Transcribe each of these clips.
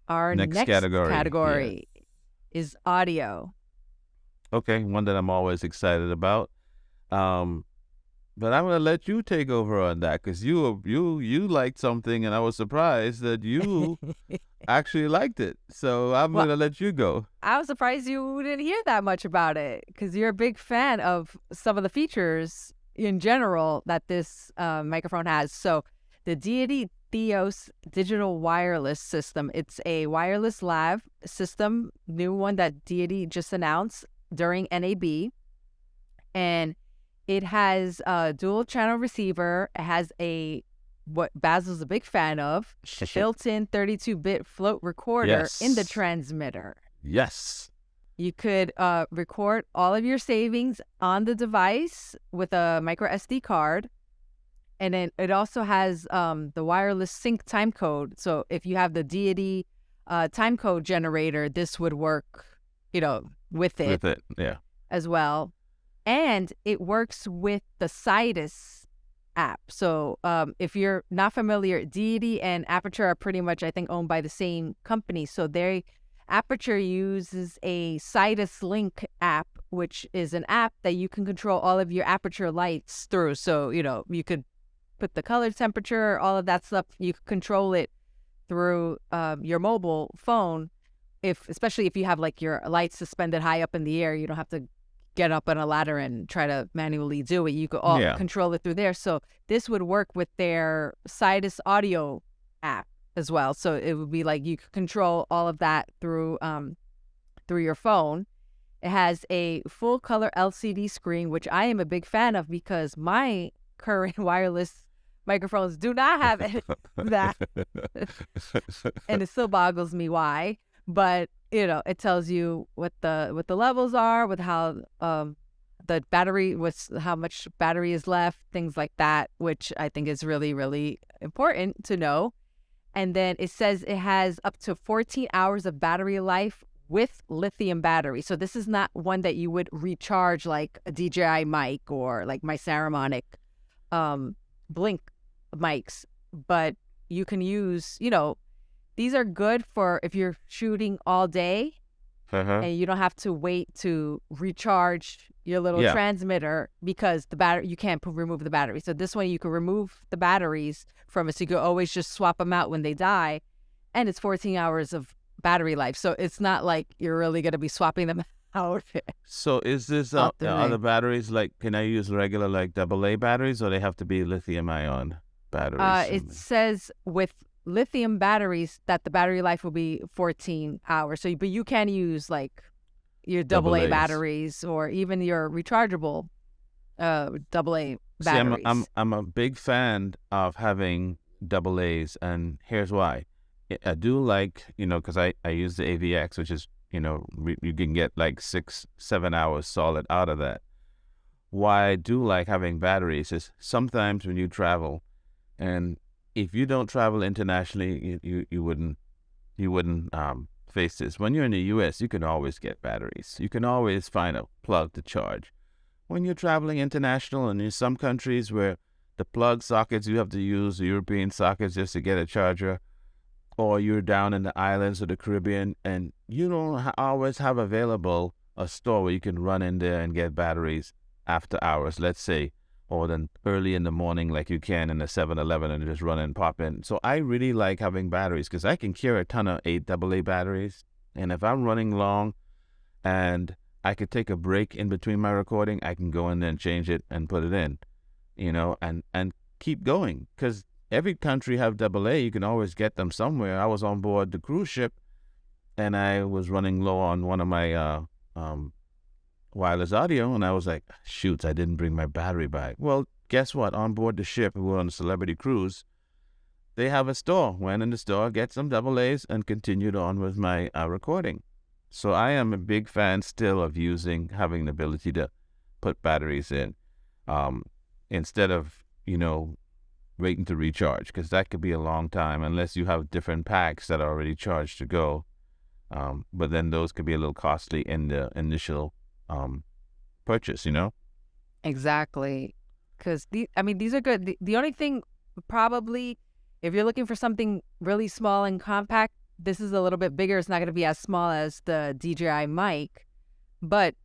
Our Next next category. Yeah. category is audio. Okay, one that I'm always excited about. Um, but I'm gonna let you take over on that because you liked something, and I was surprised that you actually liked it. So I'm Well, gonna let you go. I was surprised you didn't hear that much about it because you're a big fan of some of the features in general that this microphone has. So, the Deity Theos digital wireless system. It's a wireless lav system, new one that Deity just announced during NAB, and it has a dual channel receiver. It has a what Basil's a big fan of, built-in 32-bit float recorder in the Yes. transmitter. Yes. You could record all of your savings on the device with a micro SD card. And then it also has the wireless sync time code. So if you have the Deity time code generator, this would work, with it With it. Yeah. as well. And it works with the Sidus app. So if you're not familiar, Deity and Aperture are pretty much, I think, owned by the same company. So Aperture uses a Sidus Link app, which is an app that you can control all of your Aperture lights through. So, you could put the color temperature, all of that stuff. You could control it through your mobile phone. Especially if you have like your lights suspended high up in the air, you don't have to get up on a ladder and try to manually do it. You could all control it through there. So this would work with their Sidus audio app as well. So it would be like you could control all of that through your phone. It has a full color LCD screen, which I am a big fan of because my current wireless microphones do not have that. And it still boggles me why. But it tells you what the levels are, with how the battery, how much battery is left, things like that, which I think is really, really important to know. And then it says it has up to 14 hours of battery life with lithium battery. So this is not one that you would recharge like a DJI mic or like my Saramonic Blink mics, but you can use, these are good for if you're shooting all day and you don't have to wait to recharge your little transmitter because the battery, you can't remove the battery. So this one, you can remove the batteries from it. So you can always just swap them out when they die. And it's 14 hours of battery life. So it's not like you're really going to be swapping them out. So is this other batteries, like, can I use regular like AA batteries, or they have to be lithium ion batteries? It says with lithium batteries that the battery life will be 14 hours. So, but you can use like your AA batteries or even your rechargeable AA batteries. See, I'm a big fan of having AA's, and here's why. I do like, because I use the AVX, which is, you can get like 6-7 hours solid out of that. Why I do like having batteries is sometimes when you travel, and if you don't travel internationally, you wouldn't face this. When you're in the U.S., you can always get batteries. You can always find a plug to charge. When you're traveling international, and in some countries where the plug sockets, you have to use the European sockets just to get a charger, or you're down in the islands of the Caribbean, and you don't always have available a store where you can run in there and get batteries after hours, let's say, or then early in the morning like you can in a 7-Eleven and just run and pop in. So I really like having batteries because I can carry a ton of 8AA batteries. And if I'm running long and I could take a break in between my recording, I can go in there and change it and put it in, and keep going. Because every country have AA. You can always get them somewhere. I was on board the cruise ship and I was running low on one of my wireless audio, and I was like, shoot, I didn't bring my battery back. Well, guess what? On board the ship, we were on a celebrity cruise. They have a store. Went in the store, get some AA's, and continued on with my recording. So I am a big fan still of having the ability to put batteries in instead of, waiting to recharge, because that could be a long time unless you have different packs that are already charged to go. But then those could be a little costly in the initial purchase, Exactly. Because these are good. The only thing probably, if you're looking for something really small and compact, this is a little bit bigger. It's not going to be as small as the DJI mic, but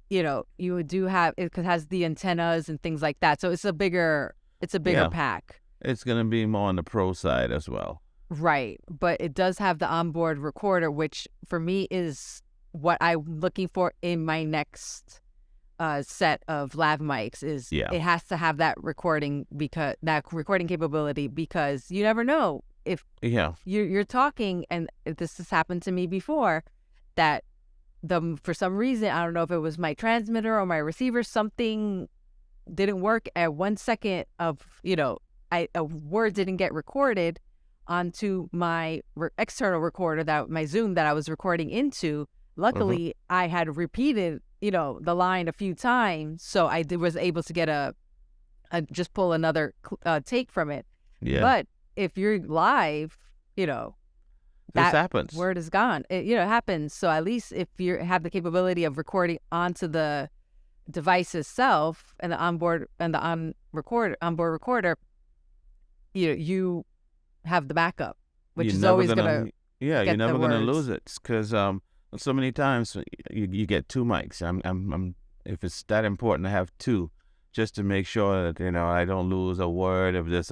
you do have it has the antennas and things like that. So it's a bigger Yeah. pack. It's going to be more on the pro side as well. Right. But it does have the onboard recorder, which for me is what I'm looking for in my next set of lav mics. Is It has to have that recording capability, because you never know if you're talking, and this has happened to me before, that for some reason, I don't know if it was my transmitter or my receiver, something didn't work at 1 second of a word didn't get recorded onto my external recorder, my Zoom that I was recording into. Luckily, I had repeated, the line a few times, so I was able to get just pull another take from it. Yeah. But if you're live, that happens. Word is gone. It happens. So at least if you have the capability of recording onto the device itself and the onboard recorder, you have the backup, which is always gonna you're never gonna lose it, because so many times you get two mics. I'm if it's that important to have two, just to make sure that I don't lose a word of this.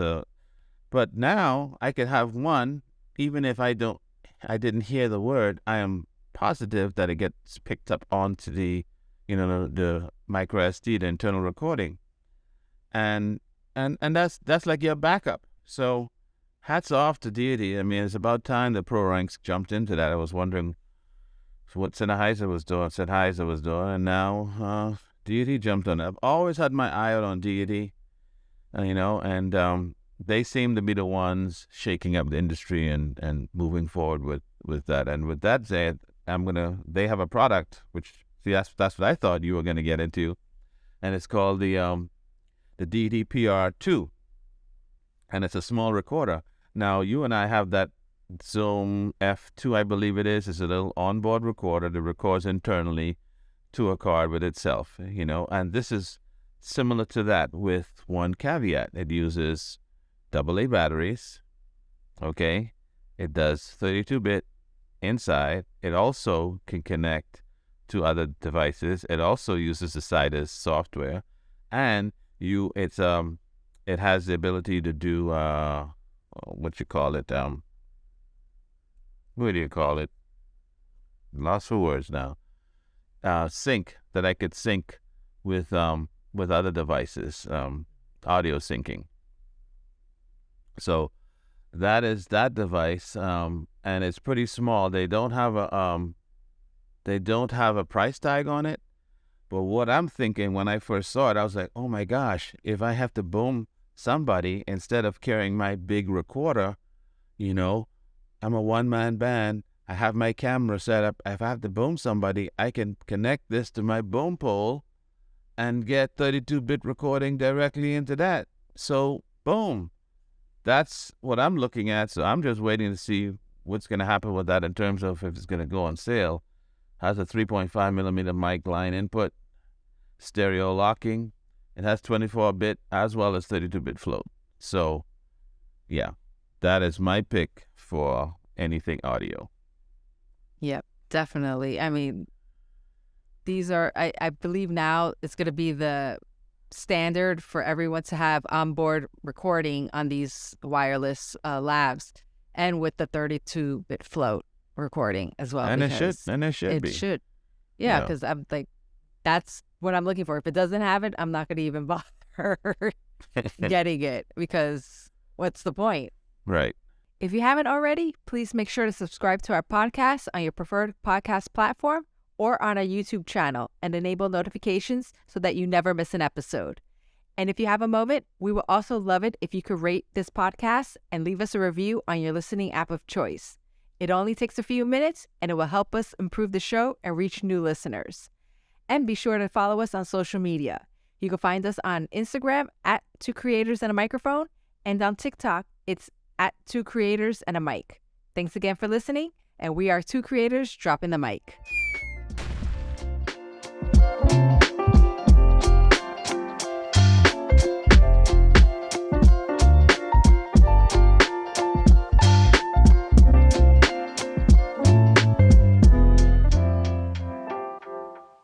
But now I could have one, even if I didn't hear the word. I am positive that it gets picked up onto the the micro SD, the internal recording, and that's like your backup. So hats off to Deity. I mean, it's about time the Pro Ranks jumped into that. I was wondering what Sennheiser was doing, and now Deity jumped on it. I've always had my eye out on Deity, and they seem to be the ones shaking up the industry and moving forward with that. And with that said, they have a product, which, see, that's what I thought you were gonna get into, and it's called the Deity PR2, and it's a small recorder. Now, you and I have that Zoom F2, I believe it is. It's a little onboard recorder that records internally to a card with itself, and this is similar to that, with one caveat. It uses AA batteries, okay? It does 32-bit inside. It also can connect to other devices. It also uses the Sidus software, and it has the ability to do what you call it, what do you call it? Lost for words now. Sync, that I could sync with other devices, audio syncing. So that is that device, and it's pretty small. They don't have a price tag on it. But what I'm thinking when I first saw it, I was like, oh my gosh, if I have to boom somebody instead of carrying my big recorder, I'm a one-man band. I have my camera set up. If I have to boom somebody, I can connect this to my boom pole and get 32-bit recording directly into that. So, boom. That's what I'm looking at. So I'm just waiting to see what's going to happen with that in terms of if it's going to go on sale. Has a 3.5 millimeter mic line input, stereo locking. It has 24-bit as well as 32-bit float. So, yeah, that is my pick for anything audio. Yep, definitely. I mean, these are, I believe now it's going to be the standard for everyone to have onboard recording on these wireless lavs, and with the 32-bit float recording as well. And it should be. It should. Yeah, because I'm like, that's what I'm looking for. If it doesn't have it, I'm not going to even bother getting it, because what's the point? Right. If you haven't already, please make sure to subscribe to our podcast on your preferred podcast platform or on our YouTube channel, and enable notifications so that you never miss an episode. And if you have a moment, we will also love it if you could rate this podcast and leave us a review on your listening app of choice. It only takes a few minutes, and it will help us improve the show and reach new listeners. And be sure to follow us on social media. You can find us on Instagram at 2 Creators and a Microphone, and on TikTok, it's at 2 Creators and a Mic. Thanks again for listening, and we are 2 Creators dropping the mic.